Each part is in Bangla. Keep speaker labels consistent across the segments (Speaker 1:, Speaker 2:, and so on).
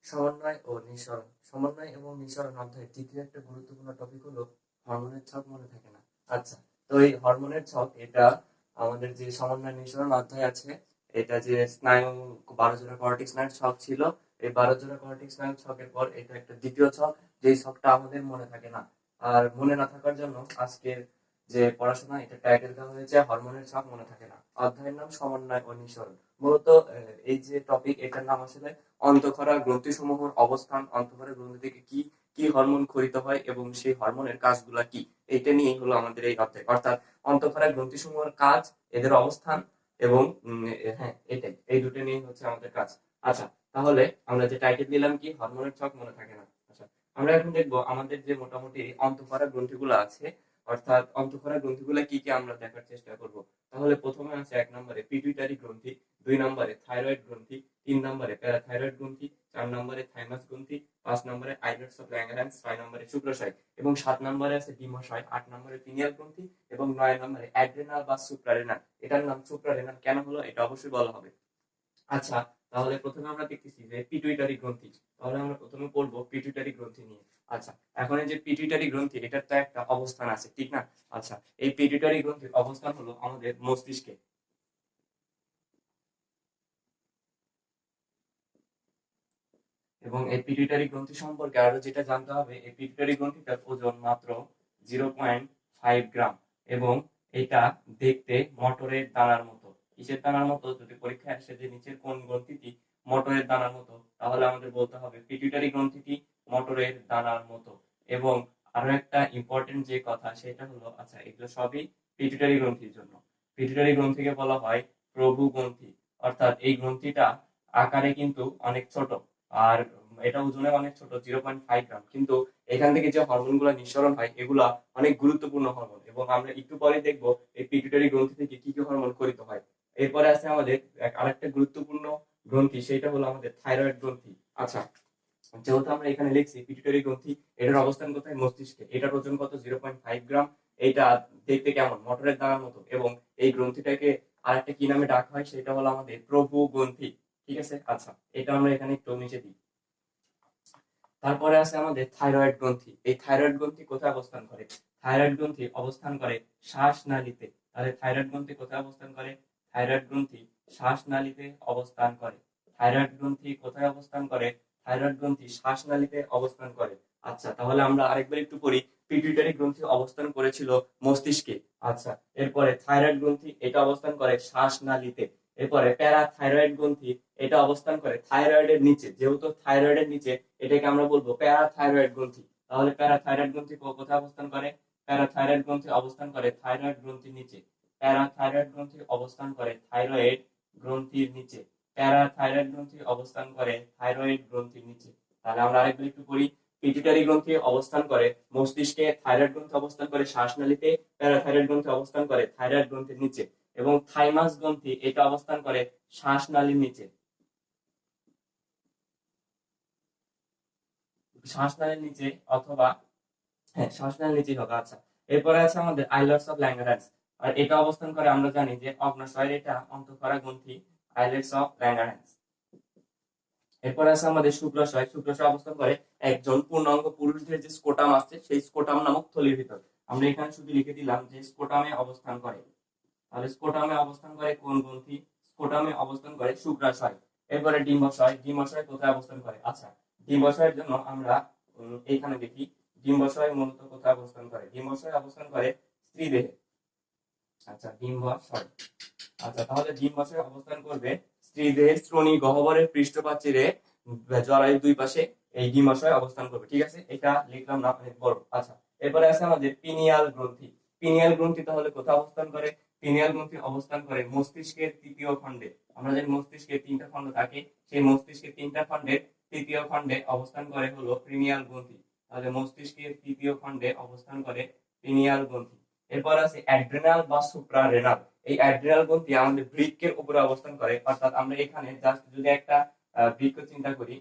Speaker 1: সমন্বয় ও নিঃসরণ। সমন্বয় এবং নিঃসরণ অধ্যায়ের তৃতীয় একটা গুরুত্বপূর্ণ টপিক হলো হরমোনের ছক মনে থাকে না। আচ্ছা, তো এই হরমোনের ছক এটা আমাদের যে সমন্বয় নিঃসরণ অধ্যায় আছে, এটা যে স্নায়ু 12 জোড়া কর্টিক স্নায়ুর ছক ছিল, এই 12 জোড়া কর্টিক স্নায়ুর ছকের পর এটা একটা দ্বিতীয় ছক, যেই ছকটা আমাদের মনে থাকে না। আর মনে না থাকার জন্য আজকের যে পড়াশোনা এটা টাইটেল দেওয়া হয়েছে হরমোনের ছক মনে থাকে না। অধ্যায়ের নাম সমন্বয় ও নিঃসরণ। মূলত এই যে টপিক এটার নাম আসলে অন্তঃক্ষরা গ্রন্থিসমূহের অবস্থান, অন্তঃক্ষরা গ্রন্থি থেকে কি কি হরমোন ক্ষরিত হয় এবং সেই হরমোনের কাজগুলা কি, এইটা নিয়েই হলো আমাদের এই অধ্যায়। অর্থাৎ অন্তঃক্ষরা গ্রন্থিসমূহের কাজ, এদের অবস্থান এবং হ্যাঁ এটাই, এই দুটো নিয়ে হচ্ছে আমাদের কাজ। আচ্ছা, তাহলে আমরা যে টাইটেল দিলাম কি হরমোনের ছক মনে থাকে না। আচ্ছা, আমরা এখন দেখবো আমাদের যে মোটামুটি অন্তঃক্ষরা গ্রন্থিগুলো আছে, অর্থাৎ অন্তঃক্ষরা গ্রন্থিগুলো কি কি আমরা দেখার চেষ্টা করব। তাহলে প্রথমে আছে 1 নম্বরে পিটুইটারি গ্রন্থি, 2 নম্বরে থাইরয়েড গ্রন্থি, 3 নম্বরে প্যারাথাইরয়েড গ্রন্থি, 4 নম্বরে থাইমাস গ্রন্থি, 5 নম্বরে আইলেটস অফ ল্যাঙ্গারহ্যান্স, 6 নম্বরে শুক্রাশয় এবং 7 নম্বরে আছে ডিম্বাশয়, 8 নম্বরে পিনিয়াল গ্রন্থি এবং 9 নম্বরে অ্যাড্রেনাল বা সুপ্রারেনাল। এটার নাম সুপ্রারেনাল কেন হলো এটা অবশ্যই বলা হবে। আচ্ছা, তাহলে প্রথমে আমরা দেখতেছি যে পিটুইটারি গ্রন্থি। তাহলে আমরা প্রথমে পড়বো পিটুইটারি গ্রন্থি নিয়ে। আচ্ছা, এখন এই যে পিটুইটারি গ্রন্থি এটার তো একটা অবস্থান আছে, ঠিক না? আচ্ছা, এই পিটুইটারি গ্রন্থির অবস্থান হলো আমাদের মস্তিষ্কে। এবং এই পিটুইটারি গ্রন্থি সম্পর্কে আরো যেটা জানতে হবে, এই পিটুইটারি গ্রন্থিটার ওজন মাত্র 0.5 গ্রাম এবং এটা দেখতে মটরের দানার মতো। কিসের দানার মতো? যদি পরীক্ষায় আসে যে নিচের কোন গ্রন্থিটি মটরের দানার মতো, তাহলে আমাদের বলতে হবে পিটুইটারি গ্রন্থিটি মটরের দানার মতো। এবং আরো একটা ইম্পর্টেন্ট যে কথা সেটা হলো, আচ্ছা এগুলো সবই পিটুইটারি গ্রন্থির জন্য। পিটুইটারি গ্রন্থিকে বলা হয় প্রভু গ্রন্থি। অর্থাৎ এই গ্রন্থিটা আকারে কিন্তু অনেক ছোট, আর এটা ওজনে অনেক ছোট, 0.5 গ্রাম, কিন্তু এখান থেকে যে হরমোন গুলা নিঃসরণ হয় এগুলা অনেক গুরুত্বপূর্ণ হরমোন এবং আমরা একটু পরে দেখবো এই পিটুইটারি গ্রন্থি থেকে কি কি হরমোন ক্ষরিত হয়। এরপরে আছে আমাদের আরেকটা গুরুত্বপূর্ণ গ্রন্থি, সেটা হলো আমাদের থাইরয়েড গ্রন্থি। আচ্ছা, যেহেতু আমরা এখানে লিখছি পিটুইটারি গ্রন্থি, এটার অবস্থান কোথায়? মস্তিষ্কে। এটার ওজন কত? 0.5 গ্রাম। এইটা দেখতে কেমন? মটরের দানার মতো। এবং এই গ্রন্থিটাকে আরেকটা কি নামে ডাকা হয় সেটা হলো আমাদের প্রভু গ্রন্থি। ঠিক আছে? আচ্ছা, এটা আমরা এখানে একটু নিচে দিই। তারপরে আছে আমাদের থাইরয়েড গ্রন্থি। এই থাইরয়েড গ্রন্থি কোথায় অবস্থান করে? থাইরয়েড গ্রন্থি অবস্থান করে শ্বাসনালীতে। তাহলে থাইরয়েড গ্রন্থি কোথায় অবস্থান করে? থাইরয়েড গ্রন্থি শ্বাসনালীতে অবস্থান করে। থাইরয়েড গ্রন্থি কোথায় অবস্থান করে? থাইরয়েড গ্রন্থি শ্বাসনালীতে অবস্থান করে। আচ্ছা, তাহলে আমরা আরেকবার একটু পড়ি। পিটুইটারি গ্রন্থি অবস্থান করেছিল মস্তিষ্কে। আচ্ছা, এরপরে থাইরয়েড গ্রন্থি এটা অবস্থান করে শ্বাসনালীতে। এরপরে প্যারাথাইরয়েড গ্রন্থি এটা অবস্থান করে থাইরয়েডের নিচে। যেহেতু থাইরয়েডের নিচে, এটাকে আমরা বলবো প্যারাথাইরয়েড গ্রন্থি। তাহলে প্যারাথাইরয়েড গ্রন্থি কোথায় অবস্থান করে? প্যারাথাইরয়েড গ্রন্থি অবস্থান করে থাইরয়েড গ্রন্থির নিচে। প্যারাথাইরয়েড গ্রন্থি অবস্থান করে থাইরয়েড গ্রন্থির নিচে। প্যারাথাইরয়েড গ্রন্থি অবস্থান করে থাইরয়েড গ্রন্থির নিচে। তাহলে আমরা আরেকবার একটু পড়ি। পিটুইটারি গ্রন্থি অবস্থান করে মস্তিষ্কে, থাইরয়েড গ্রন্থি অবস্থান করে শ্বাসনালীতে, প্যারাথাইরয়েড গ্রন্থি অবস্থান করে থাইরয়েড গ্রন্থির নিচে এবং থাইমাস গ্রন্থি এটা অবস্থান করে শ্বাসনালীর নিচে। শ্বাসনালীর নিচে অথবা হ্যাঁ শ্বাসনালীর নিচেই হবে। আচ্ছা, এরপরে আছে আমাদের আইলেটস অফ ল্যাঙ্গারহ্যান্স। আর এটা অবস্থান করে আমরা জানি যে অগ্ন্যাশয়ের এটা অন্তঃক্ষরা গ্রন্থি, আইলেটস অফ ল্যাঙ্গারহ্যান্স। এরপরে আছে আমাদের শুক্রাশয়। শুক্রাশয় অবস্থান করে একজন পূর্ণাঙ্গ পুরুষদের যে স্কোটাম আছে সেই স্কোটাম নামক থলির ভিতর। আমরা এখানে শুধু লিখে দিলাম যে স্কোটামে অবস্থান করে। তাহলে স্কোটামে অবস্থান করে কোন গ্রন্থি? স্কোটামে অবস্থান করে শুক্রাশয়। এরপরে ডিম্বাশয়। ডিম্বাশয় কোথায় অবস্থান করে? আচ্ছা, ডিম্বাশয়ের জন্য আমরা এইখানে দেখি ডিম্বাশয় মূলত কোথায় অবস্থান করে। ডিম্বাশয় অবস্থান করে স্ত্রীদেহে। আচ্ছা, ডিম্বাশয়। আচ্ছা, তাহলে ডিম্বাশয় অবস্থান করবে স্ত্রীদেহের শ্রোণী গহ্বরের পৃষ্ঠপ্রাচীরে, জরায়ুর দুই পাশে এই ডিম্বাশয় অবস্থান করবে। ঠিক আছে, এটা লিখলাম না, অনেক বড়। আচ্ছা, এরপরে আছে আমাদের পিনিয়াল গ্রন্থি। পিনিয়াল গ্রন্থি তাহলে কোথায় অবস্থান করে? পিনিয়াল গ্রন্থি অবস্থান করে মস্তিষ্কের তৃতীয় খণ্ডে। আমরা জানি মস্তিষ্কের 3টা খণ্ড থাকে, সেই মস্তিষ্কের 3টা খণ্ডের তৃতীয় খণ্ডে অবস্থান করে হলো পিনিয়াল গ্রন্থি। তাহলে মস্তিষ্কের তৃতীয় খণ্ডে অবস্থান করে পিনিয়াল গ্রন্থি। এরপর আছে অ্যাড্রেনাল বা সুপ্রারেনাল। এই অ্যাড্রিনাল গ্রন্থি আমাদের বৃক্কের উপরে অবস্থান করে। অর্থাৎ আমরা এখানে জাস্ট যদি একটা বৃক্ক চিন্তা করি,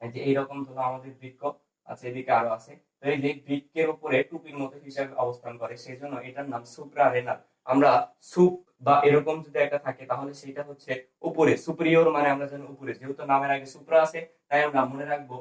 Speaker 1: যে এইরকম ধরো আমাদের বৃক্ক আছে, এদিকে আরো আছে, তো এই যে বৃক্কের উপরে টুপির মতো হিসাবে অবস্থান করে, সেই জন্য এটার নাম সুপ্রারেনাল। আমরা সুপ বা এরকম যদি একটা থাকে তাহলে সেটা হচ্ছে উপরে, সুপিরিয়র মানে আমরা জানি উপরে, যেহেতু নামের আগে সুপ্রা আছে তাই আমরা মনে রাখবো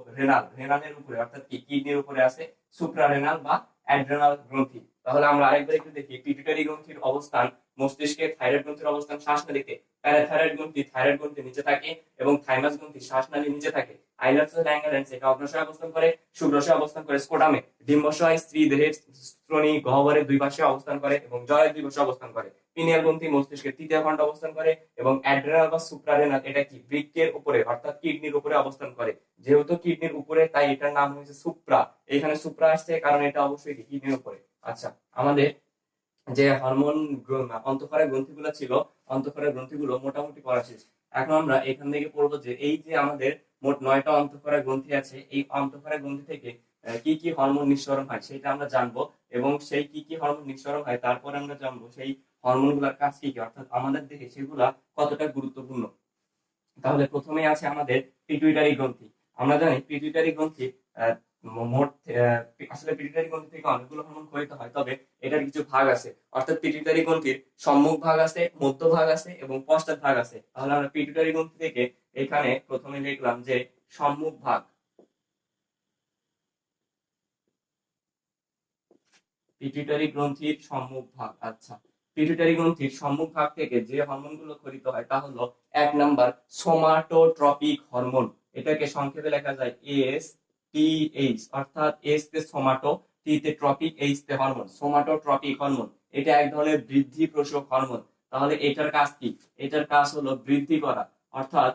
Speaker 1: রেনালের উপরে অর্থাৎ কি কিডনির উপরে আছে সুপ্রারেনাল বা অ্যাড্রেনাল গ্রন্থি। তাহলে আমরা আরেকবার একটু দেখি পিটুইটারি গ্রন্থির অবস্থান মস্তিষ্কে, থাইরয়েড গ্রন্থির অবস্থান শ্বাসনালীতে, প্যারাথাইরয়েড গ্রন্থি নিচে থাকে এবং থাইমাস গ্রন্থি শ্বাসনালীর নিচে থাকে। আইলার্স ল্যাঙ্গারেন্স এটা অগ্নাশয়ে অবস্থান করে, শুক্রাশয়ে অবস্থান করে, স্কোটামে, ডিম্বাশয় স্ত্রী দেহের শ্রোণী গহ্বরের দুই পাশে অবস্থান করে এবং জয়ের দুই পাশে অবস্থান করে। পিনিয়াল গ্রন্থি মস্তিষ্কের তৃতীয় খণ্ডে অবস্থান করে এবং অ্যাড্রেনাল বা সুপ্রারেনাল এটা কি বৃক্কের উপরে অর্থাৎ কিডনির উপরে অবস্থান করে। যেহেতু কিডনির উপরে তাই এটার নাম হয়েছে সুপ্রা। এখানে সুপ্রা আসছে কারণ এটা অবশ্যই কিডনির উপরে। আচ্ছা, আমাদের যে হরমোন অন্তঃক্ষরা গ্রন্থিগুলো ছিল, অন্তঃক্ষরা গ্রন্থিগুলো মোটামুটি পড়া শেষ। এখন আমরা এখান থেকে পড়বো যে এই যে আমাদের মোট 9টা অন্তঃক্ষরা গ্রন্থি আছে, এই অন্তঃক্ষরা গ্রন্থি থেকে কি কি হরমোন নিঃসরণ হয় সেটা আমরা জানবো এবং সেই কি কি হরমোন নিঃসরণ হয় তারপরে আমরা জানবো সেই হরমোনগুলোর কাজ কি কি অর্থাৎ আমাদের দেহে সেগুলা কতটা গুরুত্বপূর্ণ। তাহলে প্রথমেই আছে আমাদের পিটুইটারি গ্রন্থি। আমরা জানি পিটুইটারি গ্রন্থি মোট আসলে পিটুইটারি গ্রন্থি থেকে অনেকগুলো হরমোন ক্ষরিত হয়, তবে এটার কিছু ভাগ আছে অর্থাৎ পিটুইটারি গ্রন্থির সম্মুখ ভাগ আছে, মধ্য ভাগ আছে এবং পশ্চাৎ ভাগ আছে। তাহলে আমরা পিটুইটারি গ্রন্থি থেকে এখানে প্রথমে লিখলাম যে সম্মুখ ভাগ, পিটুইটারি গ্রন্থির সম্মুখ ভাগ। আচ্ছা, পিটুইটারি গ্রন্থির সম্মুখ ভাগ থেকে যে হরমোনগুলো ক্ষরিত হয় তা হলো 1 নাম্বার সোমাটোট্রপিক হরমোন। এটাকে সংক্ষেপে লেখা যায় STH, অর্থাৎ S তে সোমাটো, T তে ট্রপিক, H তে হরমোন, সোমাটোট্রপিক হরমোন। এটা এক ধরনের বৃদ্ধি পোষক হরমোন। তাহলে এটার কাজ কি? এটার কাজ হলো বৃদ্ধি করা, অর্থাৎ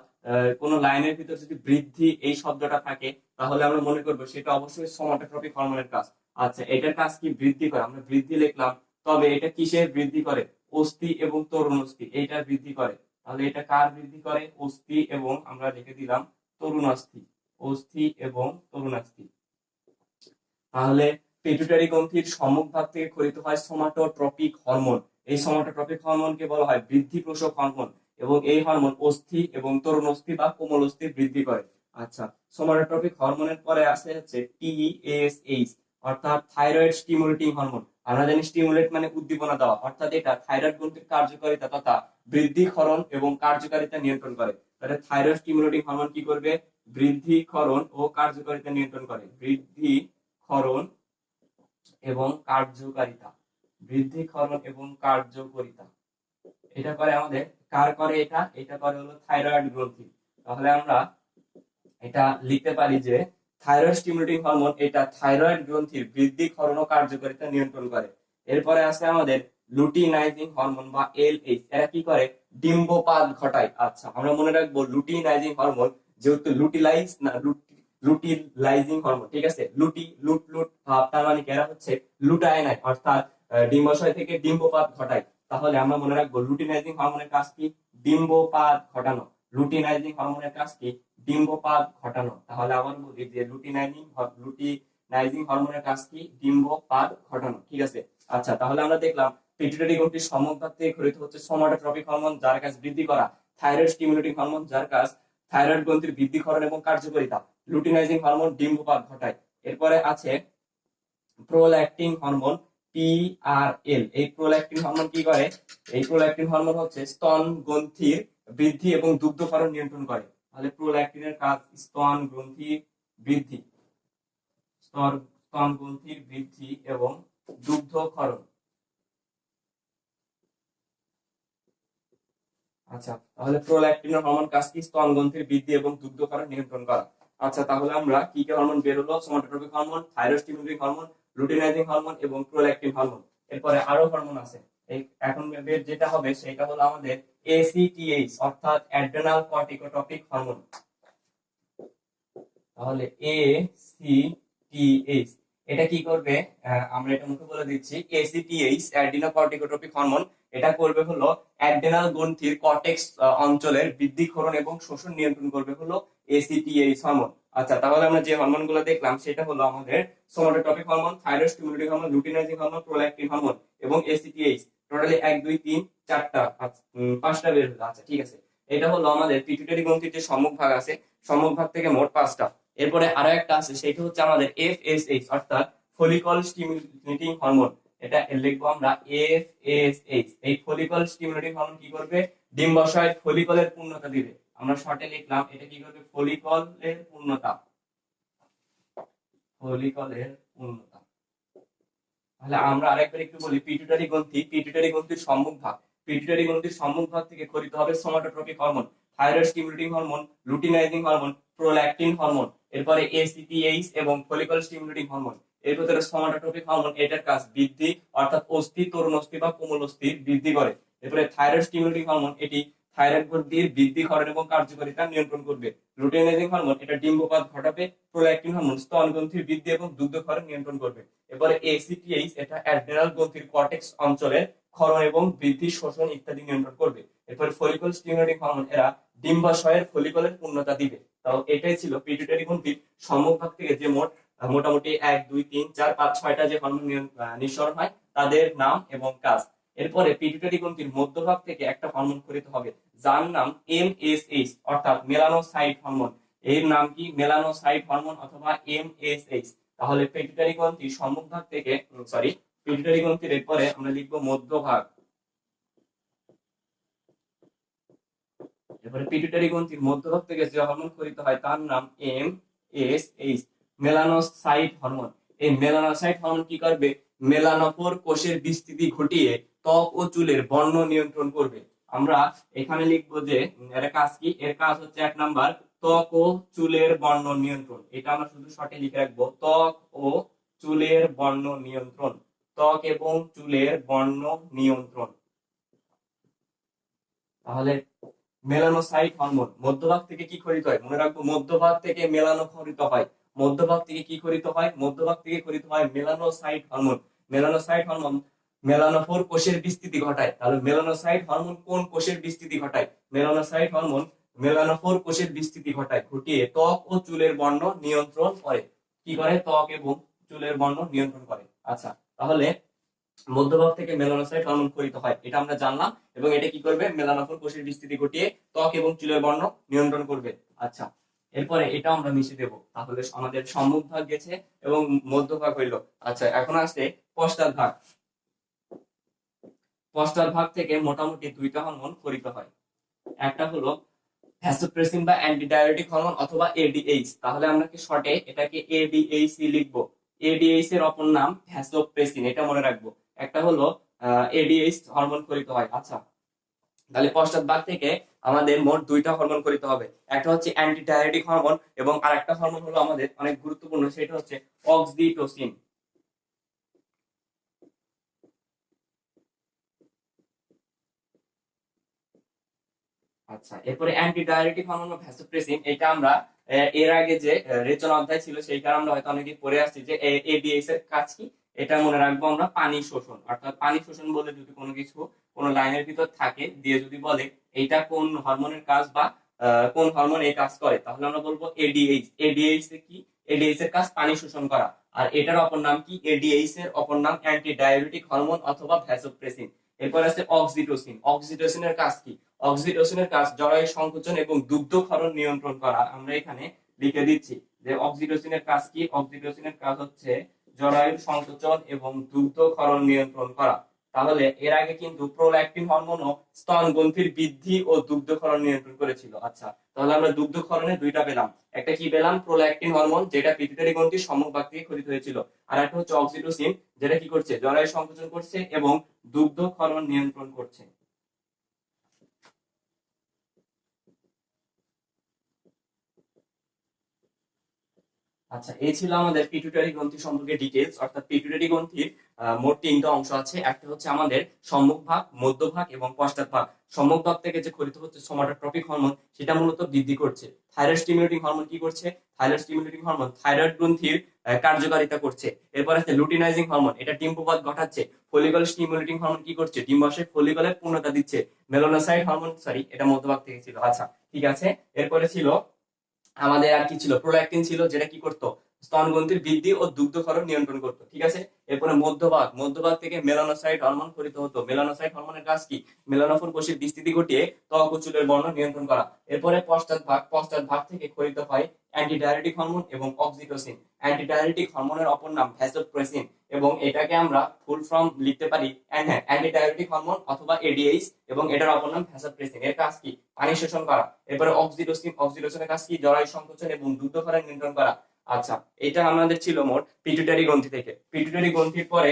Speaker 1: কোন লাইনের ভিতর যদি বৃদ্ধি এই শব্দটা থাকে তাহলে আমরা মনে করবো সেটা অবশ্যই সোমাটোট্রপিক হরমোনের কাজ। আচ্ছা, এটার কাজ কি? বৃদ্ধি করে। আমরা বৃদ্ধি লিখলাম, তবে এটা কিসের বৃদ্ধি করে? অস্থি এবং তরুণ অস্থি এইটার বৃদ্ধি করে। তাহলে এটা কার বৃদ্ধি করে? অস্থি এবং আমরা লিখে দিলাম তরুণ অস্থি, অস্থি এবং তরুণ অস্থি। তাহলে পিটুইটারি গ্রন্থির সম্মুখ ভাগ থেকে ক্ষরিত হয় সোমাটোট্রপিক হরমোন। এই সোমাটোট্রপিক হরমোনকে বলা হয় বৃদ্ধি পোষক হরমোন এবং এই হরমোন অস্থি এবং তরুণ অস্থি বা কোমল অস্থি বৃদ্ধি করে। আচ্ছা, সোমাটোট্রপিক হরমোনের পরে আসে হচ্ছে TSH, অর্থাৎ থাইরয়েড স্টিমুলেটিং হরমোন। আমরা জানি স্টিমুলেট মানে উদ্দীপনা দেওয়া, অর্থাৎ এটা থাইরয়েড গ্রন্থির কার্যকারিতা তথা বৃদ্ধিক্ষরণ এবং কার্যকারিতা নিয়ন্ত্রণ করে। তাহলে থাইরয়েড স্টিমুলেটিং হরমোন কি করবে? বৃদ্ধিক্ষরণ ও কার্যকারিতা নিয়ন্ত্রণ করে। বৃদ্ধিক্ষরণ এবং কার্যকারিতা, বৃদ্ধিক্ষরণ এবং কার্যকারিতা এটা করে আমাদের কার করে? এটা করে হলো থাইরয়েড গ্রন্থি। তাহলে আমরা এটা লিখতে পারি যে থাইরয়েড স্টিমুলেটিং হরমোন এটা থাইরয়েড গ্রন্থির বৃদ্ধিক্ষরণ ও কার্যকারিতা নিয়ন্ত্রণ করে। এরপরে আছে আমাদের লুটিনাইজিং হরমোন বা LH, এরা কি করে? ডিম্বপাত ঘটায়। আচ্ছা, আমরা মনে রাখবো লুটিনাইজিং হরমোন যেহেতু লুটিলাইজ না লুটিলাইজিং হরমোন, ঠিক আছে? লুট ভাব, তার মানে এরা হচ্ছে লুটায় নাই, অর্থাৎ ডিম্বাশয় থেকে ডিম্বপাত ঘটায়। তাহলে আমরা মনে রাখবো লুটিনাইজিং হরমোনের কাজ কি? ডিম্বপাত ঘটানো। লুটিনাইজিং হরমোনের কাজ কি? ডিম্বপাত ঘটানো। তাহলে আবার বলি যে লুটিনাইজিং হরমোনের কাজ কি? ডিম্বপাত ঘটানো, ঠিক আছে? আচ্ছা, তাহলে আমরা দেখলাম পিটুইটারি গ্রন্থির সম্মুখ ভাগ থেকে ক্ষরিত হচ্ছে সোমাটোট্রপিক হরমোন যার কাজ বৃদ্ধি করা, থাইরয়েড স্টিমুলেটিং হরমোন যার কাজ থাইরয়েড গ্রন্থির বৃদ্ধিকরণ এবং কার্যকারিতা, লুটিনাইজিং হরমোন ডিম্বপাত ঘটায়। এরপরে আছে প্রোল্যাক্টিন হরমোন PRL। এই প্রোল্যাক্টিন হরমোন কি করে? এই প্রোল্যাক্টিন হরমোন হচ্ছে স্তন গ্রন্থির বৃদ্ধি এবং দুগ্ধক্ষরণ নিয়ন্ত্রণ করে। তাহলে প্রোল্যাক্টিনের কাজ স্তন গ্রন্থির বৃদ্ধি, স্তন গ্রন্থির বৃদ্ধি এবং দুগ্ধক্ষরণ। আচ্ছা, তাহলে প্রোল্যাক্টিনের হরমোন কাজ কি? স্তন গ্রন্থির বৃদ্ধি এবং দুগ্ধক্ষরণ নিয়ন্ত্রণ করা। আচ্ছা, তাহলে আমরা কি কি হরমোন বের হলো? Somatotropic hormone, thyroid stimulating hormone, luteinising hormone এবং প্রোল্যাক্টিন হরমোন। এরপরে আরো হরমোন আছে। এই এখন বের যেটা হবে সেটা হলো আমাদের ACTH, অর্থাৎ অ্যাড্রেনাল কর্টিকোট্রপিক হরমোন। তাহলে ACTH এটা কি করবে? আমরা এটা মুখে বলে দিচ্ছি। ACTH অ্যাড্রিনোকর্টিকোট্রপিক হরমোন এটা করবে হলো অ্যাড্রেনাল গ্রন্থির কর্টেক্স অঞ্চলের বৃদ্ধিক্ষরণ এবং শোষণ নিয়ন্ত্রণ করবে হলো ACTH হরমোন। আচ্ছা, তাহলে আমরা যে হরমোনগুলো দেখলাম সেটা হলো আমাদের somatotropic hormone, thyroid stimulating hormone, luteinising hormone, prolactin hormone এবং ACTH। টোটালি 1 2 3 4টা, 5টা বের হলো। আচ্ছা, ঠিক আছে। এটা হলো আমাদের পিটুইটারি গ্রন্থির যে সম্মুখ ভাগ আছে, সম্মুখ ভাগ থেকে মোট 5টা। এরপরে আরো একটা আছে, সেটা হচ্ছে আমাদের FSH, অর্থাৎ ফলিকল স্টিমুলেটিং হরমোন। এটা লিখবো আমরা FSH। এই ফলিকল স্টিমুলেটিং হরমোন কি করবে? ডিম্বাশয়ের ফলিকলের পূর্ণতা দিবে। আমরা শর্টে লিখলাম এটা কি করবে, ফলিকলের পূর্ণতা, ফলিকলের পূর্ণতা। তাহলে আমরা আরেকবার একটু বলি, পিটুইটারি গ্রন্থি, পিটুইটারি গ্রন্থির সম্মুখভাগ, পিটুইটারি গ্রন্থির সম্মুখভাগ থেকে ক্ষরিত হবে somatotropic hormone, thyroid stimulating hormone, luteinising hormone, prolactin hormone, এরপরে এসিটিএইচ এবং ফলিকল স্টিমুলেটিং হরমোন। এর ভিতরে সোমাটোট্রপিক হরমোন এটার কাজ বৃদ্ধি, অর্থাৎ অস্থি, তরুণ অস্থি বা কোমল অস্থির বৃদ্ধি করে। এরপরে থাইরয়েড স্টিমুলেটিং হরমোন এটি থাইরয়েড গ্রন্থির বৃদ্ধিকরণ এবং কার্যকারিতা নিয়ন্ত্রণ করবে। লুটিনাইজিং হরমোন এটা ডিম্বপাত ঘটাবে। প্রোল্যাকটিন হরমোন স্তন গ্রন্থির বৃদ্ধি এবং দুগ্ধক্ষরণ নিয়ন্ত্রণ করবে। এরপরে এসিটিএইচ এটা অ্যাড্রেনাল গ্রন্থির কর্টেক্স অঞ্চলে ক্ষরণ এবং বৃদ্ধি, শোষণ ইত্যাদি নিয়ন্ত্রণ করবে। এরপরে ফলিকল স্টিমুলেটিং হরমোন এরা ডিম্বাশয়ের ফলিকলের পূর্ণতা দিবে। তাও এটাই ছিল পিটুইটারি গ্রন্থির সম্মুখভাগ থেকে যে মোটামুটি 1 2 3 4 5 6টা যে হরমোন নিঃসরণ হয় তাদের নাম এবং কাজ। এরপরে পিটুইটারি গ্রন্থির মধ্যভাগ থেকে একটা হরমোন ক্ষরিত হবে যার নাম এমএসএইচ অর্থাৎ মেলানোসাইট হরমোন। এর নাম কি, মেলানোসাইট হরমোন অথবা এমএসএইচ। তাহলে পিটুইটারি গ্রন্থির সম্মুখভাগ থেকে পিটুইটারি গ্রন্থির এরপরে আমরা লিখবো মধ্যভাগ। এরপরে পিটুইটারি গ্রন্থির মধ্যভাগ থেকে যে হরমোন ক্ষরিত হয় তার নাম এমএসএইচ, মেলানোসাইট হরমোন। এই মেলানোসাইট হরমোন কি করবে, মেলানোপোর কোষের বিস্তৃতি ঘটিয়ে ত্বক ও চুলের বর্ণ নিয়ন্ত্রণ করবে। আমরা এখানে লিখবো যে এর কাজ কি, এর কাজ হচ্ছে 1 নাম্বার ত্বক ও চুলের বর্ণ নিয়ন্ত্রণ। এটা আমরা শুধু শর্টে লিখে রাখবো, ত্বক ও চুলের বর্ণ নিয়ন্ত্রণ, ত্বক এবং চুলের বর্ণ নিয়ন্ত্রণ। তাহলে মেলানোসাইট হরমোন মধ্যভাগ থেকে কি ক্ষরিত হয়, মনে রাখবো মধ্যভাগ থেকে মেলানো ক্ষরিত হয়। মধ্যভাগ থেকে কি ক্ষরিত হয়, মধ্যভাগ থেকে ক্ষরিত হয় মেলানোসাইট হরমোন। মেলানোসাইট হরমোন মেলানোপোর কোষের বিস্তৃতি ঘটায়। তাহলে মেলানোসাইট হরমোন কোন কোষের বিস্তৃতি ঘটায়, মেলানোসাইট হরমোন মেলানোপোর কোষের বিস্তৃতি ঘটায়, ঘটিয়ে ত্বক ও চুলের বর্ণ নিয়ন্ত্রণ করে। কি করে, ত্বক এবং চুলের বর্ণ নিয়ন্ত্রণ করে। আচ্ছা, তাহলে মধ্যভাগ থেকে মেলানোসাইট হরমোন ক্ষরিত হয় এটা আমরা জানলাম, এবং এটা কি করবে, মেলানোপোর কোষের বিস্তৃতি ঘটিয়ে ত্বক এবং চুলের বর্ণ নিয়ন্ত্রণ করবে। আচ্ছা, এরপরে এটা আমরা মিশিয়ে দেব। তাহলে আমাদের সম্মুখভাগ গেছে এবং মধ্যভাগ হইলো। আচ্ছা, এখন আসছে পশ্চাৎভাগ। পশ্চাৎভাগ থেকে মোটামুটি 2টা হরমোন ক্ষরিত হয়। একটা হলো ভ্যাসোপ্রেসিন বা অ্যান্টিডায়াবেটিক হরমোন অথবা এডিএইচ। তাহলে আমরা কি শর্টে এটাকে এডিএইচ লিখবো। এডিএইচ এর অপর নাম ভ্যাসোপ্রেসিন, এটা মনে রাখবো। একটা হলো এডিএইচ হরমোন ক্ষরিত হয়। আচ্ছা, তাহলে পশ্চাৎভাগ থেকে আমাদের মোট 2টা হরমোন ক্ষরিত হবে। একটা হচ্ছে অ্যান্টিডায়াবেটিক হরমোন এবং আরেকটা হরমোন হলো আমাদের অনেক গুরুত্বপূর্ণ, সেটা হচ্ছে অক্সিটোসিন। আচ্ছা, এরপরে অ্যান্টিডায়াবেটিক হরমোন ভ্যাসোপ্রেসিন, এটা আমরা এর আগে যে রেচন অধ্যায় ছিল সেইখানে আমরা হয়তো অনেকদিন পড়ে আসছি যে এডিএইচ এর কাজ কি। এটা মনে রাখবো আমরা পানি শোষণ, অর্থাৎ পানি শোষণ বলে যদি কোনো কিছু কোনো লাইনের ভিতর থাকে দিয়ে যদি বলে এইটা কোন হরমোনের কাজ বা কোন হরমোন এই কাজ করে, তাহলে আমরা বলবো এডিএইচ। এডিএইচ এর কি, এডিএইচ এর কাজ পানি শোষণ করা। আর এটার অপর নাম কি, এডিএইচ এর অপর নাম অ্যান্টিডায়াবেটিক হরমোন অথবা ভ্যাসোপ্রেসিন। এরপর আছে অক্সিটোসিন। অক্সিটোসিনের কাজ কি, অক্সিটোসিনের কাজ জরায়ু সংকোচন এবং দুগ্ধক্ষরণ নিয়ন্ত্রণ করা। আমরা এখানে লিখে দিচ্ছি যে অক্সিটোসিনের কাজ কি, অক্সিটোসিনের কাজ হচ্ছে জরায়ু সংকোচন এবং দুগ্ধক্ষরণ নিয়ন্ত্রণ করা। তাহলে এর আগে কিন্তু প্রোল্যাকটিন হরমোনও স্তন গ্রন্থির বৃদ্ধি ও দুগ্ধক্ষরণ নিয়ন্ত্রণ করেছিল। আচ্ছা, তাহলে আমরা দুগ্ধক্ষরণে 2টা পেলাম। একটা কি পেলাম, প্রোল্যাকটিন হরমোন যেটা পিটুইটারি গ্রন্থির সম্মুখভাগ থেকে ক্ষরিত হয়েছিল, আর একটা হচ্ছে অক্সিটোসিন যেটা কি করছে, জরায়ু সংকোচন করছে এবং দুগ্ধক্ষরণ নিয়ন্ত্রণ করছে। আচ্ছা, এই ছিল আমাদের পিটুইটারি গ্রন্থি সম্পর্কে ডিটেলস। অর্থাৎ পিটুইটারি গ্রন্থির মোট 3টা অংশ আছে। একটা হচ্ছে আমাদের সম্মুখভাগ, মধ্যভাগ এবং পশ্চাৎভাগ। সম্মুখভাগ থেকে যে ক্ষরিত হচ্ছে সোমাটোট্রপিক হরমোন সেটা মূলত বৃদ্ধি করছে। থাইরয়েড স্টিমুলেটিং হরমোন কি করছে, থাইরয়েড স্টিমুলেটিং হরমোন থাইরয়েড গ্রন্থির কার্যকারিতা করছে। এরপর আছে লুটিনাইজিং হরমোন, এটা ডিম্বপাত ঘটাচ্ছে। ফলিকল স্টিমুলেটিং হরমোন কি করছে, ডিম্বাশয় ফলিকলের পূর্ণতা দিচ্ছে। মেলানোসাইট হরমোন, এটা মধ্যভাগ থেকে ছিল। আচ্ছা, ঠিক আছে। এরপরে ছিল আমাদের আর কি ছিল, প্রোল্যাকটিন ছিল যেটা কি করতো, স্তন গ্রন্থির বৃদ্ধি ও দুগ্ধক্ষরণ নিয়ন্ত্রণ করতো। ঠিক আছে। এরপরে মধ্যভাগ, মধ্যভাগ থেকে মেলানোসাইট হরমোন ক্ষরিত হতো। মেলানোসাইট হরমোনের কাজ কি, মেলানোফোর কোষের বিস্তৃতি ঘটিয়ে ত্বক ও চুলের বর্ণ নিয়ন্ত্রণ করা। এরপরে পশ্চাৎভাগ, পশ্চাৎভাগ থেকে ক্ষরিত হয় অ্যান্টিডায়ারেটিক হরমোন এবং অক্সিটোসিন। অ্যান্টিডায়ারেটিক হরমোনের অপর নাম ভ্যাসোপ্রেসিন এবং এটাকে আমরা ফুল ফর্ম লিখতে পারি অ্যান্টিডায়ারেটিক হরমোন অথবা এডিএইচ এবং এটার অপর নাম ভ্যাসোপ্রেসিন। এর কাজ কি? পানি শোষণ করা। এরপরে অক্সিটোসিন, অক্সিটোসিনের কাজ কি? জরায়ু সংকোচন এবং দুগ্ধ ক্ষরণ নিয়ন্ত্রণ করা। আচ্ছা, এটা আমাদের ছিল মোট পিটুইটারি গ্রন্থি থেকে। পিটুইটারি গ্রন্থির পরে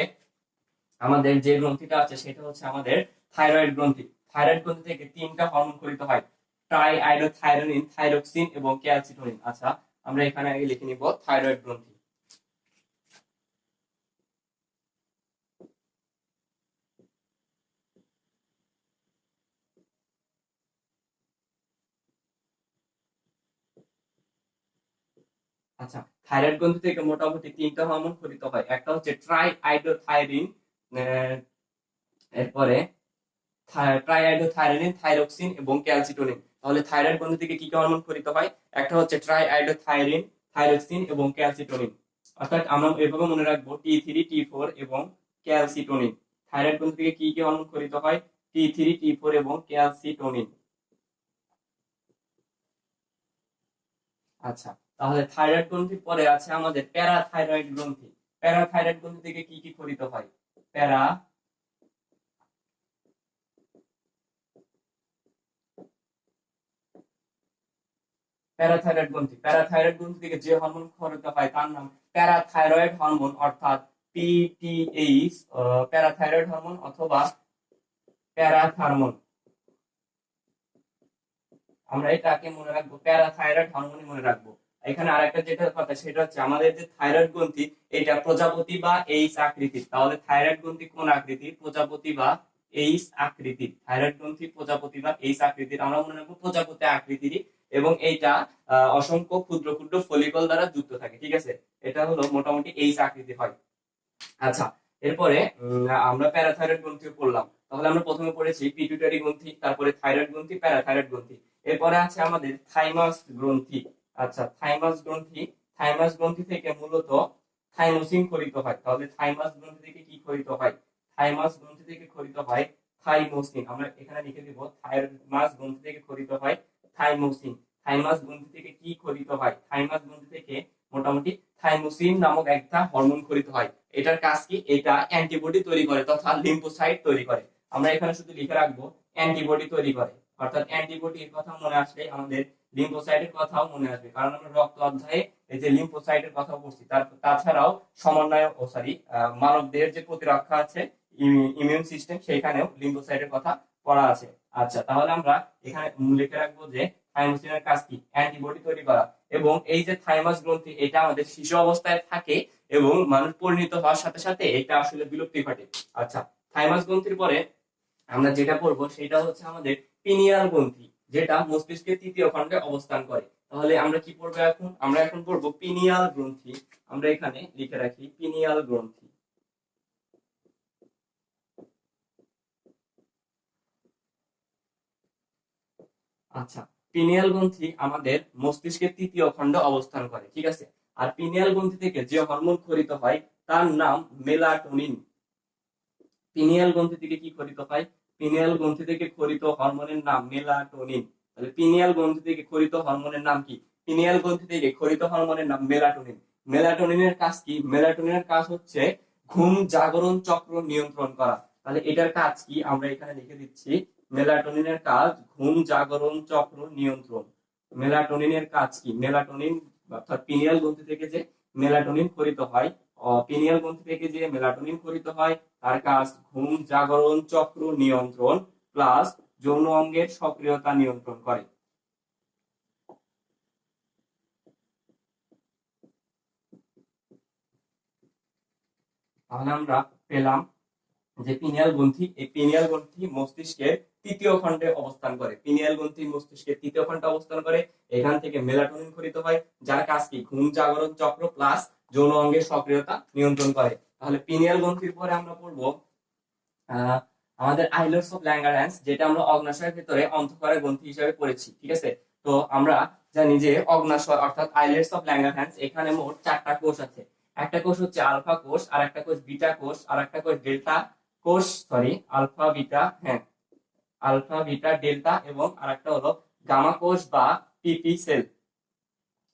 Speaker 1: আমাদের যে গ্রন্থিটা আছে সেটা হচ্ছে আমাদের থাইরয়েড গ্রন্থি। থাইরয়েড গ্রন্থি থেকে তিনটা হরমোন খরিত হয়, ট্রাই আইডোথাইরোনিন, থাইরক্সিন এবং ক্যালসিটোনিন। আচ্ছা, আমরা এখানে আগে লিখে নিব থাইরয়েড গ্রন্থি। আচ্ছা, থাইরয়েড গ্রন্থি থেকে মোটামুটি তিনটা হরমোন খরিত হয়। একটা হচ্ছে ট্রাই আইডোথাইরিন, এরপরে ট্রাইআইডোথাইরোনিন, থাইরক্সিন এবং ক্যালসিটোনিন। তাহলে থাইরয়েড গ্রন্থি থেকে কি কি হরমোন খরিত হয়? একটা হচ্ছে ট্রাইআইডোথাইরিন, থাইরক্সিন এবং ক্যালসিটোনিন। অর্থাৎ আমরা এভাবে মনে রাখবো T3, T4 এবং ক্যালসিটোনিন। থাইরয়েড গ্রন্থি থেকে কি কি হরমোন খরিত হয়? T3, T4 এবং ক্যালসিটোনিন। আচ্ছা, তাহলে থাইরয়েড গ্রন্থির পরে আছে আমাদের প্যারাথাইরয়েড গ্রন্থি। প্যারাথাইরয়েড গ্রন্থি থেকে কি কি খরিত হয়? প্যারাথাইরয়েড গ্রন্থি। প্যারাথাইরয়েড গ্রন্থি থেকে যে হরমোন খরিত হয় তার নাম প্যারাথাইরয়েড হরমোন অর্থাৎ PTH, প্যারাথাইরয়েড হরমোন অথবা প্যারাথরমোন। আমরা এটাকে মনে রাখবো প্যারাথাইরয়েড হরমোনই মনে রাখবো। এখানে আরেকটা যেটা কথা সেটা হচ্ছে আমাদের যে থাইরয়েড গ্রন্থি এটা প্রজাপতি বা এইচ আকৃতির। তাহলে থাইরয়েড গ্রন্থি কোন আকৃতির? প্রজাপতি বা এইচ আকৃতির। থাইরয়েড গ্রন্থি প্রজাপতি বা এইচ আকৃতির। আমরা মনে রাখবো প্রজাপতি আকৃতির এবং এইটা অসংখ্য ক্ষুদ্র ক্ষুদ্র ফলিকল দ্বারা যুক্ত থাকে। ঠিক আছে, এটা হলো মোটামুটি এইচ আকৃতির হয়। আচ্ছা, এরপরে আমরা প্যারাথাইরয়েড গ্রন্থি পড়লাম। তাহলে আমরা প্রথমে পড়েছি পিটুইটারি গ্রন্থি, তারপরে থাইরয়েড গ্রন্থি, প্যারাথাইরয়েড গ্রন্থি। এরপরে আছে আমাদের থাইমাস গ্রন্থি। আচ্ছা, থাইমাস গ্রন্থি। থাইমাস গ্রন্থি থেকে মূলত থাইমোসিন খরিত হয়। তাহলে থাইমাস গ্রন্থি থেকে কি খরিত হয়? থাইমাস গ্রন্থি থেকে খরিত হয় থাইমোসিন। আমরা এখানে লিখে দিব থাইমাস গ্রন্থি থেকে খরিত হয় থাইমোসিন। থাইমাস গ্রন্থি থেকে কি খরিত হয়? থাইমাস গ্রন্থি থেকে মোটামুটি থাইমোসিন নামক একটা হরমোন খরিত হয়। এটার কাজ কি? এটা অ্যান্টিবডি তৈরি করে তথা লিম্ফোসাইট তৈরি করে। আমরা এখানে শুধু লিখে রাখবো অ্যান্টিবডি তৈরি করে। অর্থাৎ অ্যান্টিবডির কথা মনে আসলে আমাদের লিম্ফোসাইটের কথাও মনে আসবে, কারণ আমরা রক্ত অধ্যায়ে এই যে লিম্ফোসাইটের কথা বলছি তাছাড়াও সমন্বয় মানবদেহের যে প্রতিরক্ষা আছে, ইমিউন সিস্টেম, সেখানেও লিম্ফোসাইটের কথা পড়া আছে। আচ্ছা, তাহলে আমরা এখানে লিখে রাখবো যে থাইমোসিনের কাজ কি? অ্যান্টিবডি তৈরি করা। এবং এই যে থাইমাস গ্রন্থি এটা আমাদের শিশু অবস্থায় থাকে এবং মানুষ পরিণত হওয়ার সাথে সাথে এটা আসলে বিলুপ্তি ঘটে। আচ্ছা, থাইমাস গ্রন্থির পরে আমরা যেটা পড়বো সেটা হচ্ছে আমাদের পিনিয়াল গ্রন্থি, যেটা মস্তিষ্কের তৃতীয় খণ্ডে অবস্থান করে। তাহলে আমরা কি পড়বো এখন? আমরা এখন পড়বো পিনিয়াল গ্রন্থি। আমরা এখানে লিখে রাখি পিনিয়াল গ্রন্থি। আচ্ছা, পিনিয়াল গ্রন্থি আমাদের মস্তিষ্কের তৃতীয় খণ্ডে অবস্থান করে। ঠিক আছে, আর পিনিয়াল গ্রন্থি থেকে যে হরমোন খরিত হয় তার নাম মেলাটোনিন। পিনিয়াল গ্রন্থি থেকে কি খরিত হয়? পিনিয়াল গ্রন্থি থেকে খরিত হরমোনের নাম মেলাটোনিন। তাহলে পিনিয়াল গ্রন্থি থেকে খরিত হরমোনের নাম কি? পিনিয়াল গ্রন্থি থেকে খরিত হরমোনের নাম মেলাটোনিন। মেলাটোনিনের কাজ কি? মেলাটোনিনের কাজ হচ্ছে ঘুম জাগরণ চক্র নিয়ন্ত্রণ করা। তাহলে এটার কাজ কি? আমরা এখানে লিখে দিচ্ছি মেলাটোনিনের কাজ ঘুম জাগরণ চক্র নিয়ন্ত্রণ। মেলাটোনিনের কাজ কি? মেলাটোনিন অর্থাৎ পিনিয়াল গ্রন্থি থেকে যে মেলাটোনিন খরিত হয়, পিনিয়াল গ্রন্থি থেকে যে মেলাটোনিন খরিত হয় তার কাজ ঘুম জাগরণ চক্র নিয়ন্ত্রণ প্লাস যৌন অঙ্গের সক্রিয়তা নিয়ন্ত্রণ করে। তাহলে আমরা পেলাম যে পিনিয়াল গ্রন্থি, এই পিনিয়াল গ্রন্থি মস্তিষ্কের তৃতীয় খণ্ডে অবস্থান করে। পিনিয়াল গ্রন্থি মস্তিষ্কের তৃতীয় খণ্ডে অবস্থান করে। এখান থেকে মেলাটোনিন খরিত হয় যার কাজ কি? ঘুম জাগরণ চক্র প্লাস যৌন অঙ্গের সক্রিয়তা নিয়ন্ত্রণ করে। তাহলে পিনিয়াল গ্রন্থির পরে আমরা পড়বো আমাদের আইলেটস অফ ল্যাঙ্গারহ্যান্স, যেটা আমরা অগ্নাশয়ের ভিতরে অন্তঃক্ষরা গ্রন্থি হিসেবে পড়েছি। ঠিক আছে, তো আমরা জানি যে অগ্নাশয় অর্থাৎ আইলেটস অফ ল্যাঙ্গারহ্যান্স এখানে মোট 4টা কোষ আছে। একটা কোষ হচ্ছে আলফা কোষ, আর একটা কোষ বিটা কোষ, আর একটা কোষ ডেল্টা কোষ, alpha beta, alpha beta delta, এবং আরেকটা হলো গামা কোষ বা পিপি সেল।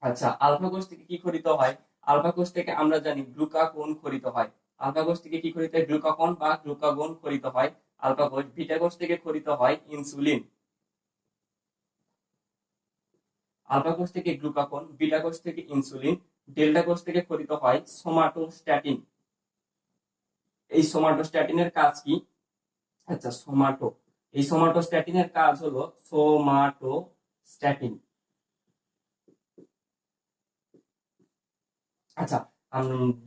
Speaker 1: আচ্ছা, আলফা কোষ থেকে কি খরিত হয়? আলফা কোষ থেকে আমরা জানি গ্লুকাগন খরিত হয়। আলফা কোষ থেকে কি খরিত হয়? গ্লুকাগন বা গ্লুকাগন খরিত হয় আলফা কোষ। বিটা কোষ থেকে খরিত হয় ইনসুলিন। আলফা কোষ থেকে গ্লুকাগন, বিটা কোষ থেকে ইনসুলিন, ডেল্টা কোষ থেকে খরিত হয় সোমাটোস্ট্যাটিন। এই সোমাটোস্ট্যাটিনের কাজ কি? আচ্ছা, এই সোমাটোস্ট্যাটিনের কাজ হলো সোমাটোস্ট্যাটিন। আচ্ছা,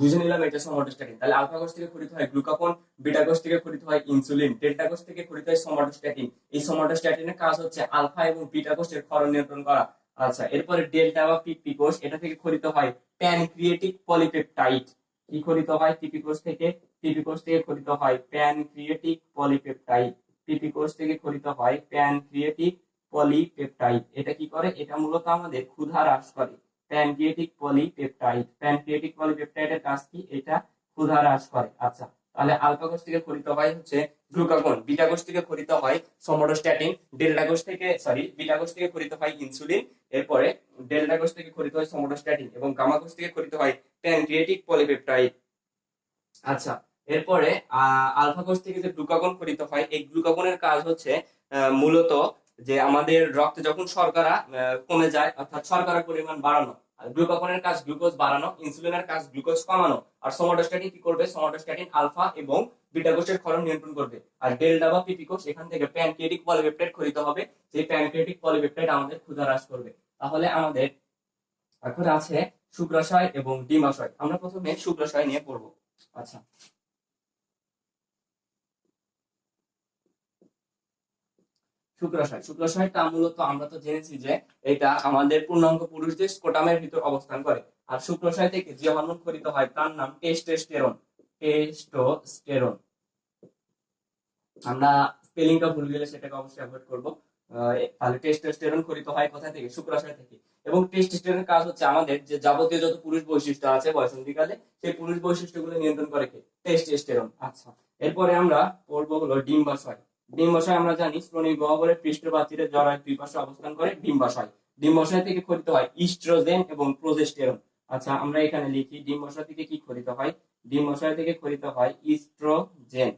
Speaker 1: বুঝে নিলাম এটা সোমাটোস্ট্যাটিন। তাহলে আলফা কোষ থেকে খরিত হয় গ্লুকাগন, বিটা কোষ থেকে খরিত হয় ইনসুলিন, ডেল্টা কোষ থেকে খরিত হয় সোমাটোস্ট্যাটিন। এই সোমাটোস্ট্যাটিনের কাজ হচ্ছে আলফা এবং বিটা কোষের ক্ষরণ নিয়ন্ত্রণ করা। আচ্ছা, এরপরে ডেল্টা বা পিপি কোষ, এটা থেকে খরিত হয় প্যানক্রিয়েটিক পলিপেপটাইড। কি খরিত হয় পিপি কোষ থেকে? পিপি কোষ থেকে খরিত হয় প্যানক্রিয়েটিক পলিপেপটাইড। পিপি কোষ থেকে খরিত হয় প্যানক্রিয়েটিক পলিপেপটাইড। এটা কি করে? এটা মূলত আমাদের ক্ষুধা হ্রাস করে। প্যানক্রিয়েটিক পলিপেপটাইডের কাজ কি? এটা ক্ষুধা হ্রাস করে। আচ্ছা, তাহলে আলফা কোষ থেকে খরিত হয় হচ্ছে গ্লুকাগন, বিটা কোষ থেকে খরিত হয় সোমাটোস্ট্যাটিন, বিটা কোষ থেকে খরিত হয় ইনসুলিন, এরপরে ডেল্টা কোষ থেকে খরিত হয় সোমাটোস্ট্যাটিন এবং গামা কোষ থেকে খরিত হয় প্যানক্রিয়েটিক পলিপেপটাইড। আচ্ছা, এরপরে আলফা কোষ থেকে যে গ্লুকাগন খরিত হয়, এই গ্লুকাগনের কাজ হচ্ছে মূলত যে আমাদের রক্তে যখন শর্করা কমে যায়, অর্থাৎ শর্করার পরিমাণ বাড়ানো। গ্লুকাগনের কাজ গ্লুকোজ বাড়ানো, ইনসুলিনের কাজ গ্লুকোজ কমানো। আর সোমাটোস্ট্যাটিন কি করবে? সোমাটোস্ট্যাটিন আলফা এবং বিটা কোষের ক্ষরণ নিয়ন্ত্রণ করবে। আর ডেল্টা বা পিপি কোষ, এখান থেকে প্যানক্রিয়েটিক পলিপেপটাইড খরিত হবে, যে প্যানক্রিয়েটিক পলিপেপটাইড আমাদের ক্ষুধা হ্রাস করবে। তাহলে আমাদের এখন আছে শুক্রাশয় এবং ডিম্বাশয়। আমরা প্রথমে শুক্রাশয় নিয়ে পড়বো। আচ্ছা, শুক্রাশয়টা মূলত আমরা তো জেনেছি যে এটা আমাদের পূর্ণাঙ্গ পুরুষদের স্কোটামের ভিতর অবস্থান করে। আর শুক্রাশয় থেকে যে হরমোন খরিত হয় তার নাম টেস্টোস্টেরন। টেস্টোস্টেরন। আমরা স্পেলিংটা ভুল গেলে সেটাকে অবশ্যই অ্যাভয়েড করব। তাহলে টেস্টোস্টেরন খরিত হয় কোথা থেকে? শুক্রাশয় থেকে। এবং টেস্টোস্টেরনের কাজ হচ্ছে আমাদের যে যাবতীয় যত পুরুষ বৈশিষ্ট্য আছে বয়সন্ধিকালে, সেই পুরুষ বৈশিষ্ট্যগুলো নিয়ন্ত্রণ করে কে? টেস্টোস্টেরন। আচ্ছা, এরপরে আমরা পড়বো হলো ডিম্বাশয়। ডিম্বাশয় আমরা জানি শ্রোণী গহ্বরের পৃষ্ঠপ্রাচীরের জরায়ুর দুই পাশে অবস্থান করে ডিম্বাশয়। ডিম্বাশয় থেকে খরিত হয় ইস্ট্রোজেন এবং প্রোজেস্টেরন। আচ্ছা, আমরা এখানে লিখি ডিম্বাশয় থেকে কি খরিত হয়? ডিম্বাশয় থেকে খরিত হয় ইস্ট্রোজেন।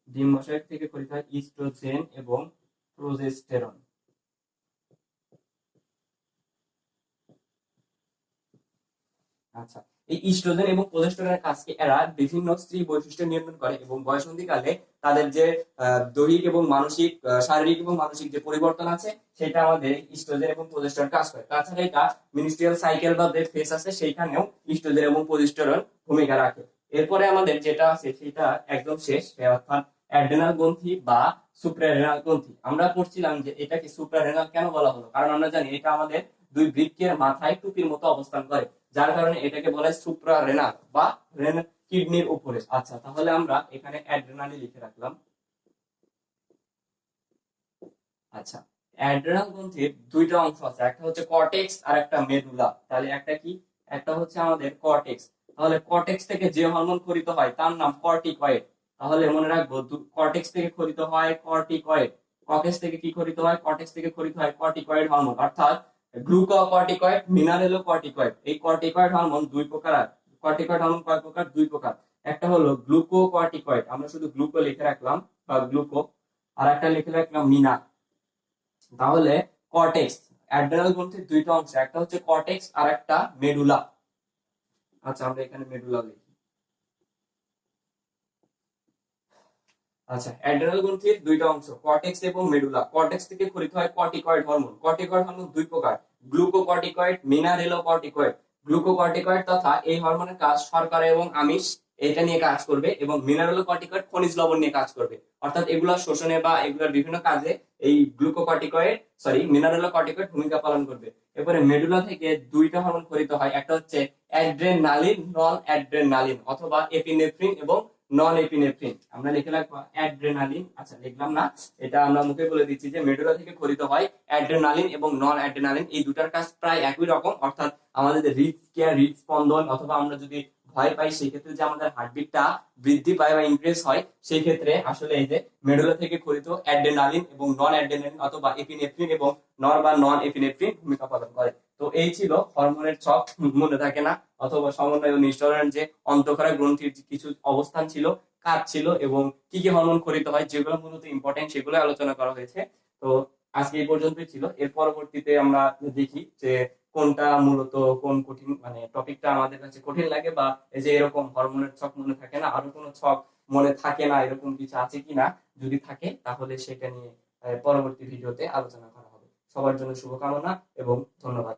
Speaker 1: ডিম্বাশয় থেকে খরিত হয় ইস্ট্রোজেন এবং প্রোজেস্টেরন। আচ্ছা, এই ইস্ট্রোজেন এবং প্রোজেস্টেরনের কাজকে এরা বিভিন্ন স্ত্রী বৈশিষ্ট্য নিয়ন্ত্রণ করে এবং বয়সন্ধিকালে তাদের যে দৈহিক এবং মানসিক, শারীরিক এবং মানসিক যে পরিবর্তন আছে, সেটা আমাদের ইস্ট্রোজেন এবং প্রোজেস্টেরন কাজ করে। তাছাড়া এটা মিনিস্ট্রিয়াল সাইকেল বা যে ফেস আছে, সেইখানেও ইস্ট্রোজেন এবং প্রোজেস্টেরন ভূমিকা রাখে। এরপরে আমাদের যেটা আছে সেটা একদম শেষ, অর্থাৎ অ্যাড্রেনাল গ্রন্থি বা সুপ্রারেনাল গ্রন্থি। আমরা পড়ছিলাম যে এটাকে সুপ্রারেনাল কেন বলা হলো, কারণ আমরা জানি এটা আমাদের দুই বৃক্কের মাথায় টুপির মতো অবস্থান করে, যার কারণে এটাকে বলা হয় সুপ্রারেনাল বা কিডনির উপরে। আচ্ছা, তাহলে আমরা এখানে অ্যাড্রেনালি লিখে রাখলাম। আচ্ছা, অ্যাড্রেনাল গ্রন্থির দুইটা অংশ আছে, একটা হচ্ছে কর্টেক্স আর একটা মেডুলা। তাহলে একটা কি? একটা হচ্ছে আমাদের কর্টেক্স। তাহলে কর্টেক্স থেকে যে হরমোন খরিত হয় তার নাম কর্টিকয়েড। তাহলে মনে রাখবো কর্টেক্স থেকে খরিত হয় কর্টিকয়েড। কর্টেক্স থেকে কি খরিত হয়? কর্টেক্স থেকে খরিত হয় কর্টিকয়েড হরমোন, অর্থাৎ গ্লুকোকর্টিকয়েড, মিনারেলোকর্টিকয়েড। এই কর্টিকয়েড হরমোন দুই প্রকার। কর্টিকয়েড হরমোন কয় প্রকার? দুই প্রকার। একটা হলো গ্লুকোকর্টিকয়েড, আমরা শুধু গ্লুকো লিখে রাখলাম বা গ্লুকো, আর একটা লিখে রাখলাম মিনা। তাহলে কর্টেক্স, অ্যাড্রেনাল গ্রন্থির দুইটা অংশ, একটা হচ্ছে কর্টেক্স আর একটা মেডুলা। আচ্ছা, আমরা এখানে মেডুলা লিখি। আচ্ছা, অ্যাড্রেনাল গ্রন্থির দুইটা অংশ, কর্টেক্স এবং মেডুলা। কর্টেক্স থেকে খরিত হয় কর্টিকয়েড হরমোন। কর্টিকয়েড হরমোন দুই প্রকার, গ্লুকোকর্টিকয়েড, মিনারেলোকর্টিকয়েড। গ্লুকোকর্টিকয়েড তথা এই হরমোনের কাজ শর্করা এবং আমিষ এটা নিয়ে কাজ করবে, এবং মিনারেলোকর্টিকয়েড খনিজ লবণ নিয়ে কাজ করবে। অর্থাৎ এগুলা শোষণে বা এগুলোর বিভিন্ন কাজে এই মিনারেলোকর্টিকয়েড ভূমিকা পালন করবে। এরপরে মেডুলা থেকে দুইটা হরমোন খরিত হয়, একটা হচ্ছে অ্যাড্রেনালিন, নন অ্যাড্রেনালিন, অথবা এপিনেফ্রিন এবং নন এপিনেফ্রিন। আমরা লিখে রাখবো অ্যাড্রেনালিন। আচ্ছা, লিখলাম না, এটা আমরা মুখে বলে দিচ্ছি যে মেডুলা থেকে খরিত হয় অ্যাড্রেনালিন এবং নন অ্যাড্রেনালিন। এই দুটার কাজ প্রায় একই রকম, অর্থাৎ আমাদের হৃদক্রিয়া, হৃদস্পন্দন, অথবা আমরা যদি ভয় পাই, সেই ক্ষেত্রে যে আমাদের হার্টবিটটা বৃদ্ধি পায় বা ইনক্রিজ হয়, সেই ক্ষেত্রে আসলে এই যে মেডুলা থেকে ক্ষরিত অ্যাড্রেনালিন এবং নন অ্যাড্রেনালিন অথবা এপিনেফ্রিন এবং নন এপিনেফ্রিন ভূমিকা পালন করে। তো এই ছিল হরমোনের ছক, মনে থাকে না, অথবা সমন্বয় ও নিঃসরণের যে অন্তঃক্ষরা গ্রন্থির কিছু অবস্থান ছিল, কাজ ছিল, এবং কি কি হরমোন ক্ষরিত হয়, যেগুলো মূলত ইম্পর্টেন্ট সেগুলো আলোচনা করা হয়েছে। তো আজকে এই পর্যন্তই ছিল। এর পরবর্তীতে আমরা দেখি যে কোনটা মূলত কোন কঠিন মানে টপিকটা আমাদের কাছে কঠিন লাগে, বা এই যে এরকম হরমোনের ছক মনে থাকে না, আরো কোনো ছক মনে থাকে না, এরকম কিছু আছে কিনা, যদি থাকে তাহলে সেটা নিয়ে পরবর্তী ভিডিওতে আলোচনা করা হবে। সবার জন্য শুভকামনা এবং ধন্যবাদ।